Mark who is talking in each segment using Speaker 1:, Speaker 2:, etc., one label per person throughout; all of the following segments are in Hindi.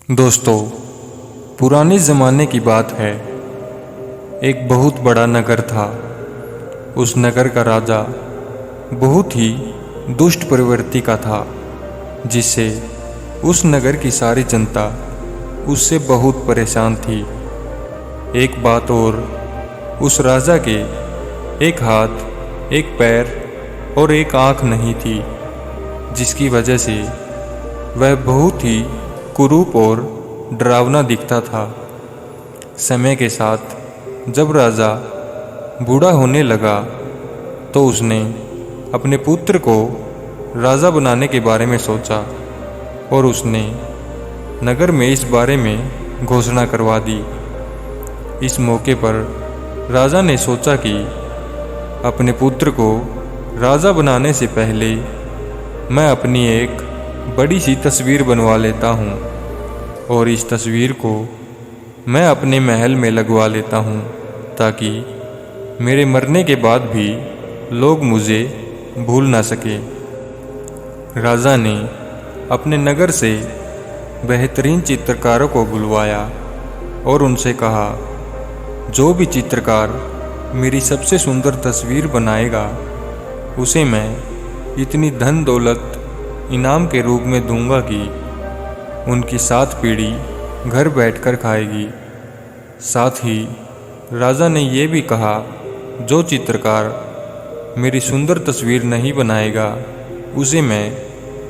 Speaker 1: दोस्तों, पुराने ज़माने की बात है। एक बहुत बड़ा नगर था। उस नगर का राजा बहुत ही दुष्ट प्रवृत्ति का था, जिससे उस नगर की सारी जनता उससे बहुत परेशान थी। एक बात और, उस राजा के एक हाथ, एक पैर और एक आँख नहीं थी, जिसकी वजह से वह बहुत ही कुरूप और डरावना दिखता था। समय के साथ जब राजा बूढ़ा होने लगा तो उसने अपने पुत्र को राजा बनाने के बारे में सोचा और उसने नगर में इस बारे में घोषणा करवा दी। इस मौके पर राजा ने सोचा कि अपने पुत्र को राजा बनाने से पहले मैं अपनी एक बड़ी सी तस्वीर बनवा लेता हूँ और इस तस्वीर को मैं अपने महल में लगवा लेता हूँ, ताकि मेरे मरने के बाद भी लोग मुझे भूल ना सके। राजा ने अपने नगर से बेहतरीन चित्रकारों को बुलवाया और उनसे कहा, जो भी चित्रकार मेरी सबसे सुंदर तस्वीर बनाएगा उसे मैं इतनी धन दौलत इनाम के रूप में दूंगा कि उनकी 7 पीढ़ी घर बैठकर खाएगी। साथ ही राजा ने यह भी कहा, जो चित्रकार मेरी सुंदर तस्वीर नहीं बनाएगा उसे मैं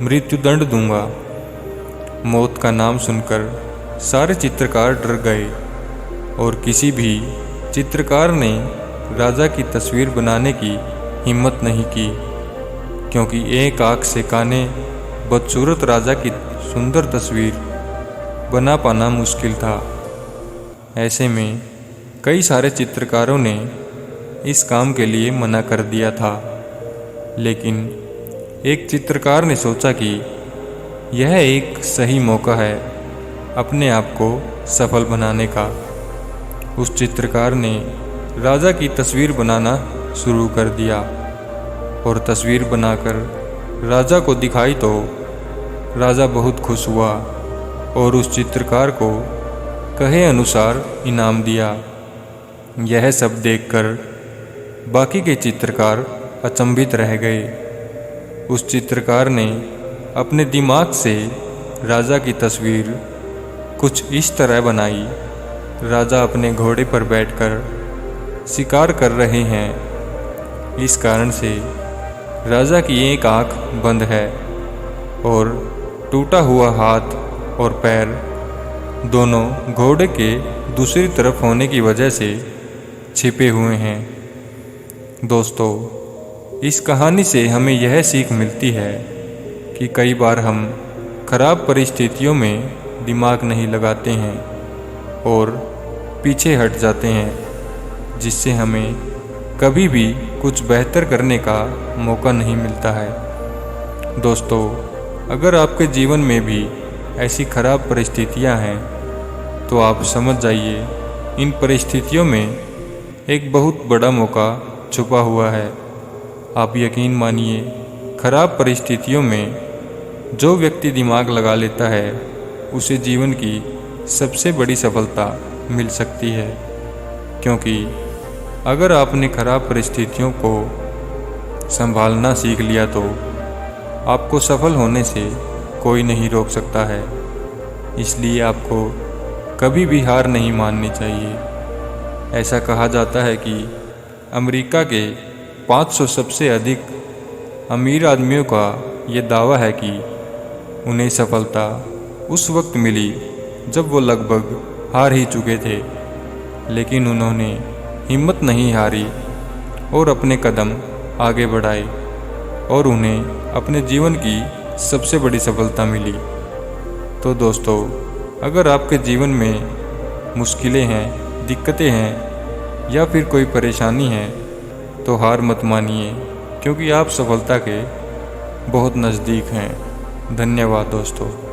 Speaker 1: मृत्युदंड दूंगा। मौत का नाम सुनकर सारे चित्रकार डर गए और किसी भी चित्रकार ने राजा की तस्वीर बनाने की हिम्मत नहीं की, क्योंकि एक आँख से काने बदसूरत राजा की सुंदर तस्वीर बना पाना मुश्किल था। ऐसे में कई सारे चित्रकारों ने इस काम के लिए मना कर दिया था, लेकिन एक चित्रकार ने सोचा कि यह एक सही मौका है अपने आप को सफल बनाने का। उस चित्रकार ने राजा की तस्वीर बनाना शुरू कर दिया और तस्वीर बनाकर राजा को दिखाई तो राजा बहुत खुश हुआ और उस चित्रकार को कहे अनुसार इनाम दिया। यह सब देखकर बाकी के चित्रकार अचंभित रह गए। उस चित्रकार ने अपने दिमाग से राजा की तस्वीर कुछ इस तरह बनाई। राजा अपने घोड़े पर बैठकर शिकार कर रहे हैं। इस कारण से राजा की एक आँख बंद है और टूटा हुआ हाथ और पैर दोनों घोड़े के दूसरी तरफ होने की वजह से छिपे हुए हैं। दोस्तों, इस कहानी से हमें यह सीख मिलती है कि कई बार हम खराब परिस्थितियों में दिमाग नहीं लगाते हैं और पीछे हट जाते हैं, जिससे हमें कभी भी कुछ बेहतर करने का मौका नहीं मिलता है। दोस्तों, अगर आपके जीवन में भी ऐसी खराब परिस्थितियां हैं तो आप समझ जाइए, इन परिस्थितियों में एक बहुत बड़ा मौका छुपा हुआ है। आप यकीन मानिए, खराब परिस्थितियों में जो व्यक्ति दिमाग लगा लेता है उसे जीवन की सबसे बड़ी सफलता मिल सकती है, क्योंकि अगर आपने खराब परिस्थितियों को संभालना सीख लिया तो आपको सफल होने से कोई नहीं रोक सकता है। इसलिए आपको कभी भी हार नहीं माननी चाहिए। ऐसा कहा जाता है कि अमेरिका के 500 सबसे अधिक अमीर आदमियों का ये दावा है कि उन्हें सफलता उस वक्त मिली जब वो लगभग हार ही चुके थे, लेकिन उन्होंने हिम्मत नहीं हारी और अपने कदम आगे बढ़ाए और उन्हें अपने जीवन की सबसे बड़ी सफलता मिली। तो दोस्तों, अगर आपके जीवन में मुश्किलें हैं, दिक्कतें हैं या फिर कोई परेशानी है तो हार मत मानिए, क्योंकि आप सफलता के बहुत नज़दीक हैं। धन्यवाद दोस्तों।